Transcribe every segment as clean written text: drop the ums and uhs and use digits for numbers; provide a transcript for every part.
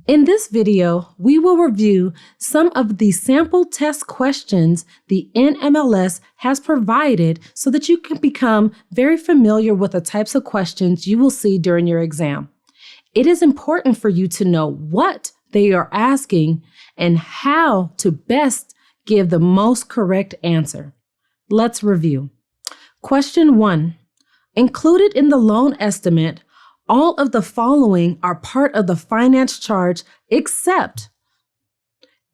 In this video, we will review some of the sample test questions the NMLS has provided so that you can become very familiar with the types of questions you will see during your exam. It is important for you to know what they are asking and how to best give the most correct answer. Let's review. Question 1. Included in the loan estimate, all of the following are part of the finance charge except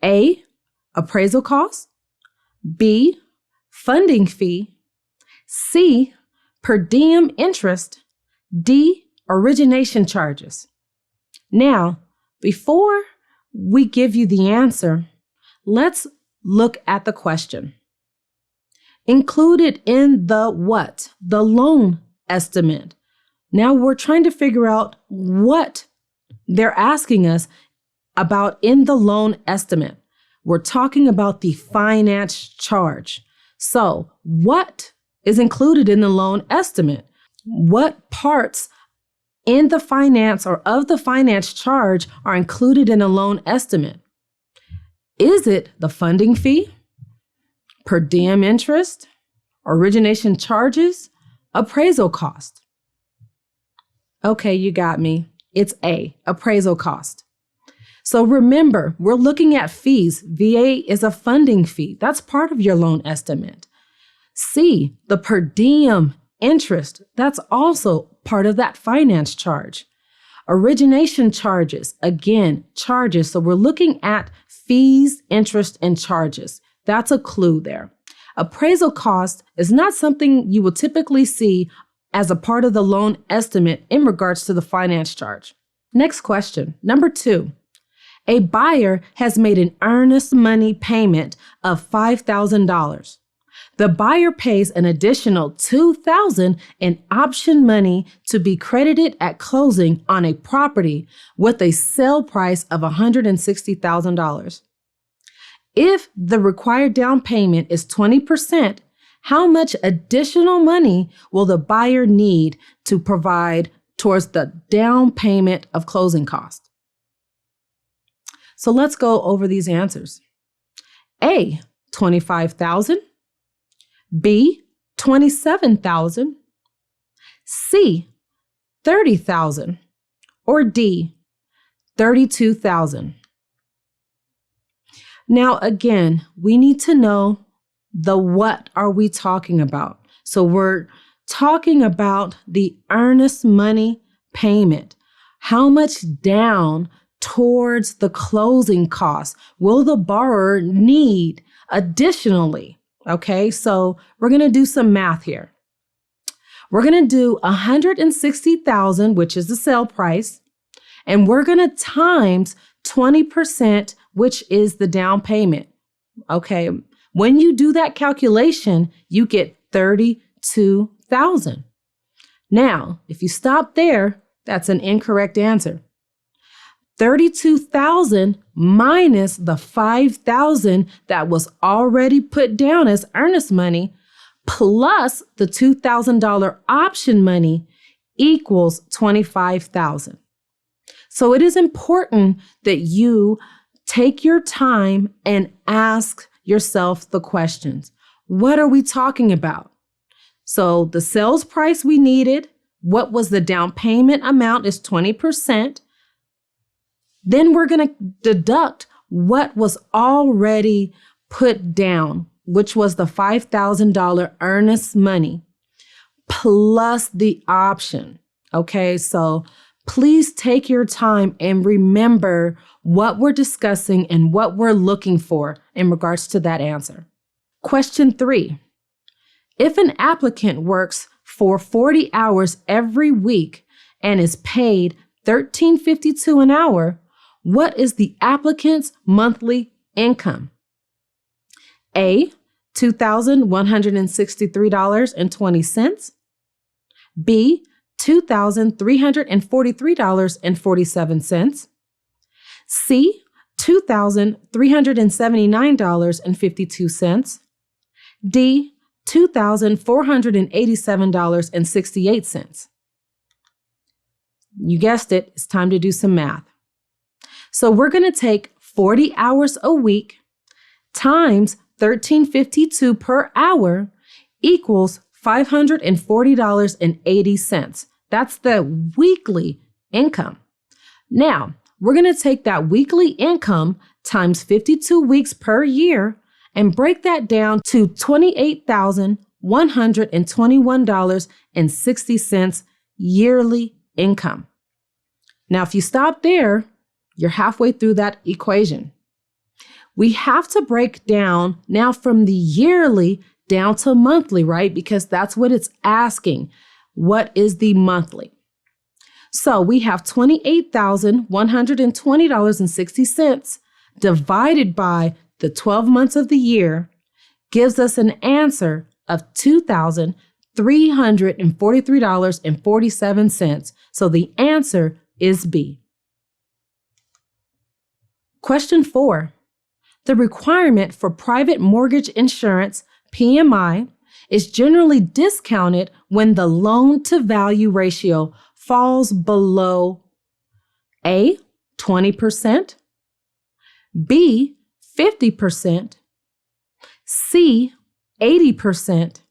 A, appraisal cost, B, funding fee, C, per diem interest, D, origination charges. Now, before we give you the answer, let's look at the question. Included in the what? The loan estimate. Now we're trying to figure out what they're asking us about in the loan estimate. We're talking about the finance charge. So what is included in the loan estimate? What parts in the finance or of the finance charge are included in a loan estimate? Is it the funding fee, per diem interest, origination charges, appraisal cost? Okay, you got me. It's A, appraisal cost. So remember, we're looking at fees. VA is a funding fee. That's part of your loan estimate. C, the per diem interest. That's also part of that finance charge. Origination charges, again, charges. So we're looking at fees, interest, and charges. That's a clue there. Appraisal cost is not something you will typically see as a part of the loan estimate in regards to the finance charge. Next question, number 2. A buyer has made an earnest money payment of $5,000. The buyer pays an additional $2,000 in option money to be credited at closing on a property with a sale price of $160,000. If the required down payment is 20%, how much additional money will the buyer need to provide towards the down payment of closing costs? So let's go over these answers. A, $25,000. B, $27,000. C, $30,000. Or D, $32,000. Now, again, we need to know the what are we talking about. So we're talking about the earnest money payment. How much down towards the closing costs will the borrower need additionally? Okay, so we're going to do some math here. We're going to do $160,000, which is the sale price, and we're going to times 20%, which is the down payment. Okay, when you do that calculation, you get $32,000. Now, if you stop there, that's an incorrect answer. $32,000 minus the $5,000 that was already put down as earnest money plus the $2,000 option money equals $25,000. So it is important that you take your time and ask yourself the questions. What are we talking about? So the sales price we needed, what was the down payment amount is 20%. Then we're going to deduct what was already put down, which was the $5,000 earnest money plus the option. Okay, so please take your time and remember what we're discussing and what we're looking for in regards to that answer. Question 3. If an applicant works for 40 hours every week and is paid $13.52 an hour, what is the applicant's monthly income? A, $2,163.20. B, $2,343.47. C, $2,379.52. D, $2,487.68. You guessed it, it's time to do some math. So we're going to take 40 hours a week times $13.52 per hour equals $540.80. That's the weekly income. Now, we're going to take that weekly income times 52 weeks per year and break that down to $28,121.60 yearly income. Now, if you stop there, you're halfway through that equation. We have to break down now from the yearly down to monthly, right? Because that's what it's asking. What is the monthly? So we have $28,120.60 divided by the 12 months of the year gives us an answer of $2,343.47. So the answer is B. Question 4. The requirement for private mortgage insurance, PMI, is generally discounted when the loan-to-value ratio falls below A, 20%, B, 50%, C, 80%,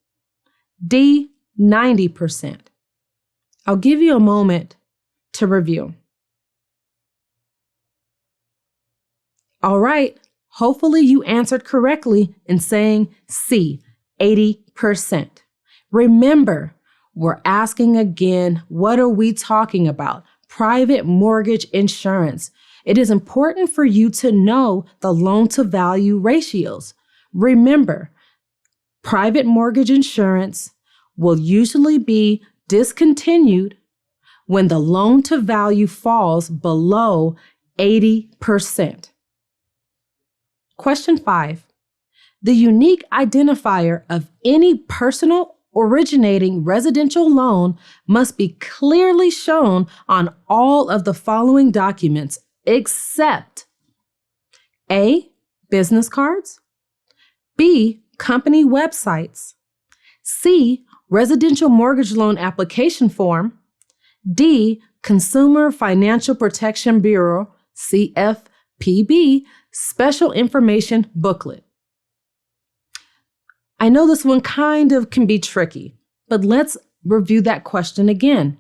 D, 90%. I'll give you a moment to review. All right, hopefully you answered correctly in saying C, 80%. Remember, we're asking again, what are we talking about? Private mortgage insurance. It is important for you to know the loan-to-value ratios. Remember, private mortgage insurance will usually be discontinued when the loan-to-value falls below 80%. Question 5. The unique identifier of any personal originating residential loan must be clearly shown on all of the following documents except A, business cards, B, company websites, C, residential mortgage loan application form, D, Consumer Financial Protection Bureau, CFPB, special information booklet. I know this one kind of can be tricky, but let's review that question again.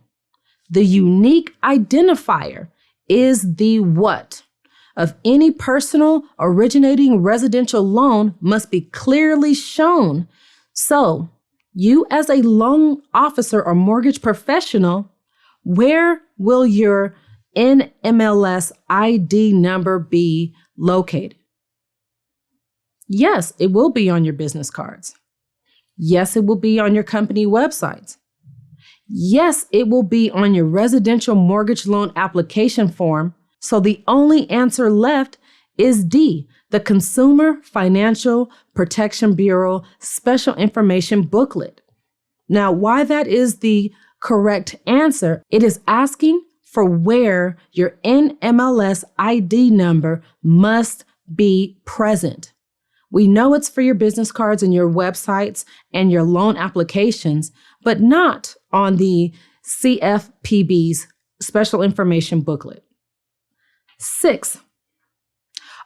The unique identifier is the what of any personal originating residential loan must be clearly shown. So you as a loan officer or mortgage professional, where will your NMLS ID number be located? Yes, it will be on your business cards. Yes, it will be on your company websites. Yes, it will be on your residential mortgage loan application form. So the only answer left is D, the Consumer Financial Protection Bureau Special Information Booklet. Now, why that is the correct answer, it is asking for where your NMLS ID number must be present. We know it's for your business cards and your websites and your loan applications, but not on the CFPB's Special Information Booklet. 6.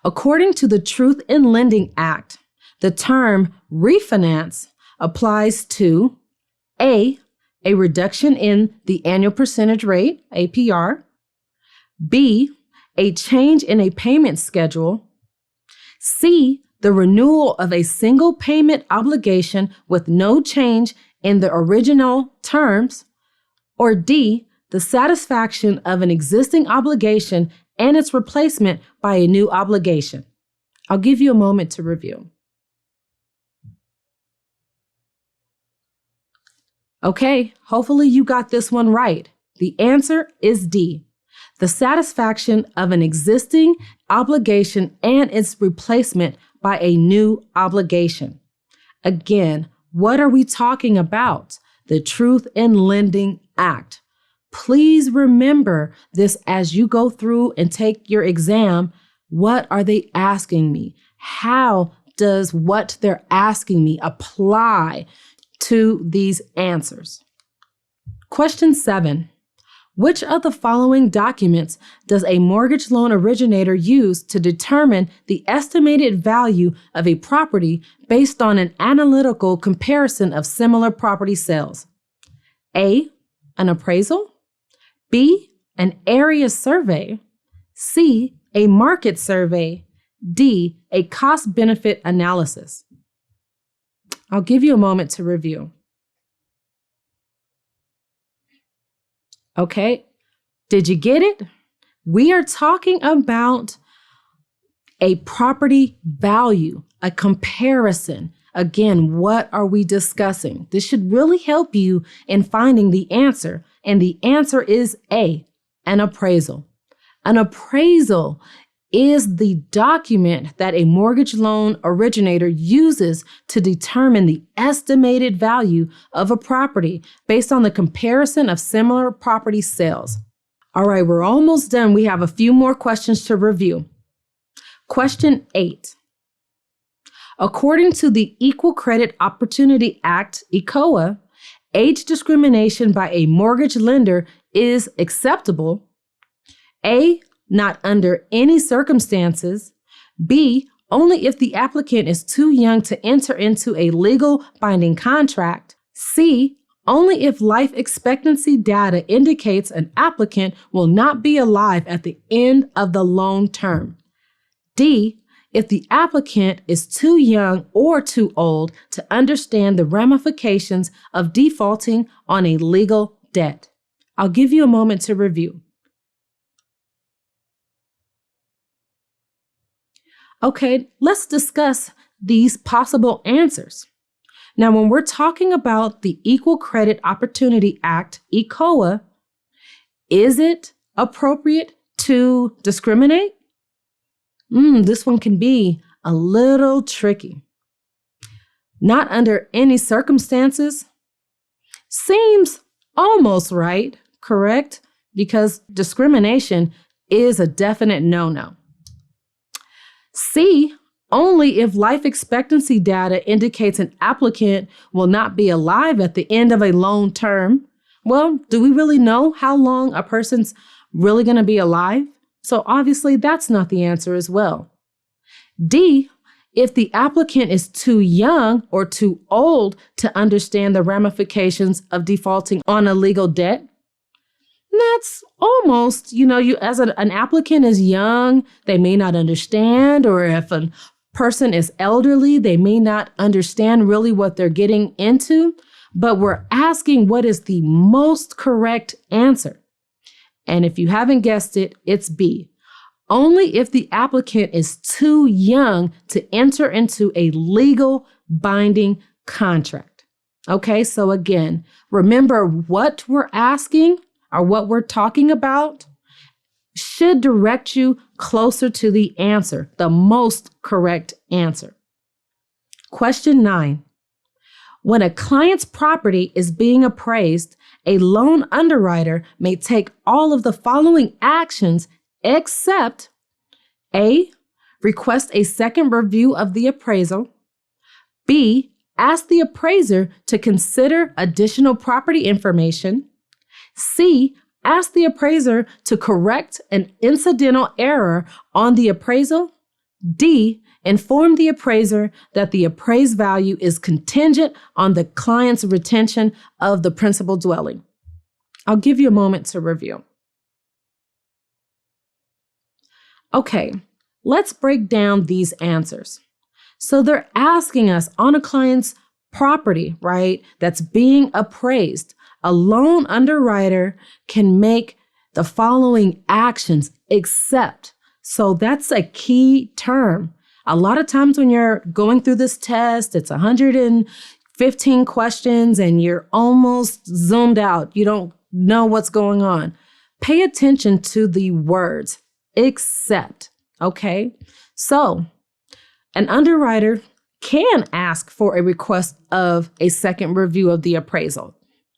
According to the Truth in Lending Act, the term refinance applies to A, a reduction in the annual percentage rate, APR, B, a change in a payment schedule, C, the renewal of a single payment obligation with no change in the original terms, or D, the satisfaction of an existing obligation and its replacement by a new obligation. I'll give you a moment to review. Okay, hopefully you got this one right. The answer is D, the satisfaction of an existing obligation and its replacement by a new obligation. Again, what are we talking about? The Truth in Lending Act. Please remember this as you go through and take your exam. What are they asking me? How does what they're asking me apply to these answers? Question 7. Which of the following documents does a mortgage loan originator use to determine the estimated value of a property based on an analytical comparison of similar property sales? A, an appraisal. B, an area survey. C, a market survey. D, a cost-benefit analysis. I'll give you a moment to review. Okay, did you get it? We are talking about a property value, a comparison. Again, what are we discussing? This should really help you in finding the answer. And the answer is A, an appraisal. An appraisal is the document that a mortgage loan originator uses to determine the estimated value of a property based on the comparison of similar property sales. All right, we're almost done. We have a few more questions to review. Question 8. According to the Equal Credit Opportunity Act, ECOA, age discrimination by a mortgage lender is acceptable. A, not under any circumstances. B, only if the applicant is too young to enter into a legal binding contract. C, only if life expectancy data indicates an applicant will not be alive at the end of the loan term. D, if the applicant is too young or too old to understand the ramifications of defaulting on a legal debt. I'll give you a moment to review. Okay, let's discuss these possible answers. Now, when we're talking about the Equal Credit Opportunity Act, ECOA, is it appropriate to discriminate? This one can be a little tricky. Not under any circumstances seems almost right, correct? Because discrimination is a definite no-no. C, only if life expectancy data indicates an applicant will not be alive at the end of a loan term. Well, do we really know how long a person's really going to be alive? So obviously that's not the answer as well. D, if the applicant is too young or too old to understand the ramifications of defaulting on a legal debt. That's almost, you as an applicant is young, they may not understand, or if a person is elderly, they may not understand really what they're getting into, but we're asking what is the most correct answer. And if you haven't guessed it, it's B. Only if the applicant is too young to enter into a legal binding contract. Okay, so again, remember what we're asking or what we're talking about should direct you closer to the answer, the most correct answer. Question 9. When a client's property is being appraised, a loan underwriter may take all of the following actions except A, request a second review of the appraisal. B, ask the appraiser to consider additional property information. C, ask the appraiser to correct an incidental error on the appraisal. D, inform the appraiser that the appraised value is contingent on the client's retention of the principal dwelling. I'll give you a moment to review. Okay, let's break down these answers. So they're asking us on a client's property, right, that's being appraised. A loan underwriter can make the following actions except. So that's a key term. A lot of times when you're going through this test, it's 115 questions and you're almost zoomed out. You don't know what's going on. Pay attention to the words except. Okay, so an underwriter can ask for a request of a second review of the appraisal,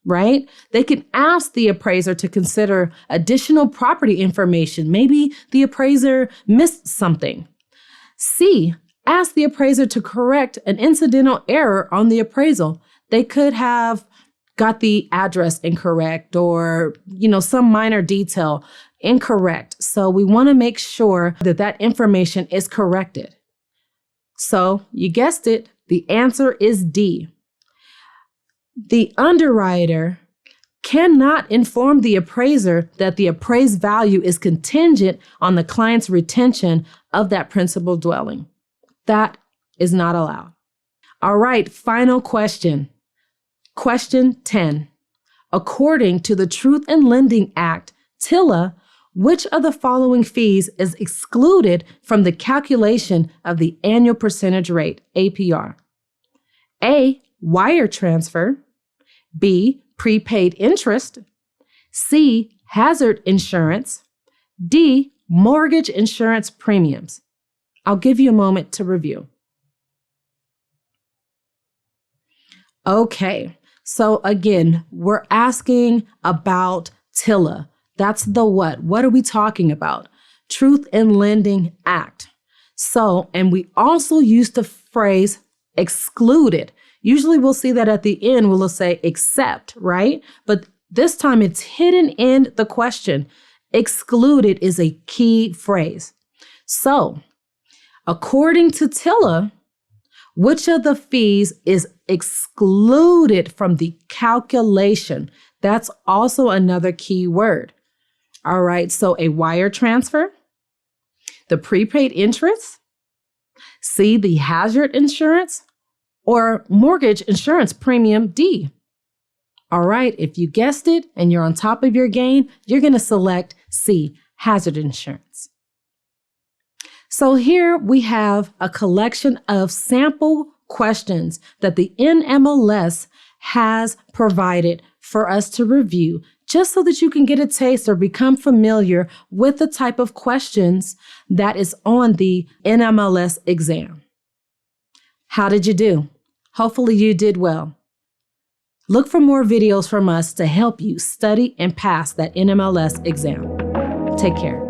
right? They can ask the appraiser to consider additional property information. Maybe the appraiser missed something. C, ask the appraiser to correct an incidental error on the appraisal. They could have got the address incorrect or, some minor detail incorrect. So we want to make sure that that information is corrected. So you guessed it. The answer is D. The underwriter cannot inform the appraiser that the appraised value is contingent on the client's retention of that principal dwelling. That is not allowed. All right, final question. Question 10. According to the Truth in Lending Act, TILA, which of the following fees is excluded from the calculation of the annual percentage rate, APR? A, wire transfer. B, prepaid interest. C, hazard insurance. D, mortgage insurance premiums. I'll give you a moment to review. Okay, so again, we're asking about TILA. That's the what. What are we talking about? Truth in Lending Act. So, and we also use the phrase excluded. Usually we'll see that at the end, we'll say except, right? But this time it's hidden in the question. Excluded is a key phrase. So, according to TILA, which of the fees is excluded from the calculation? That's also another key word. All right, so a wire transfer, the prepaid interest, C, the hazard insurance, or mortgage insurance premium, D. All right, if you guessed it and you're on top of your game, you're going to select C, hazard insurance. So here we have a collection of sample questions that the NMLS has provided for us to review, just so that you can get a taste or become familiar with the type of questions that is on the NMLS exam. How did you do? Hopefully you did well. Look for more videos from us to help you study and pass that NMLS exam. Take care.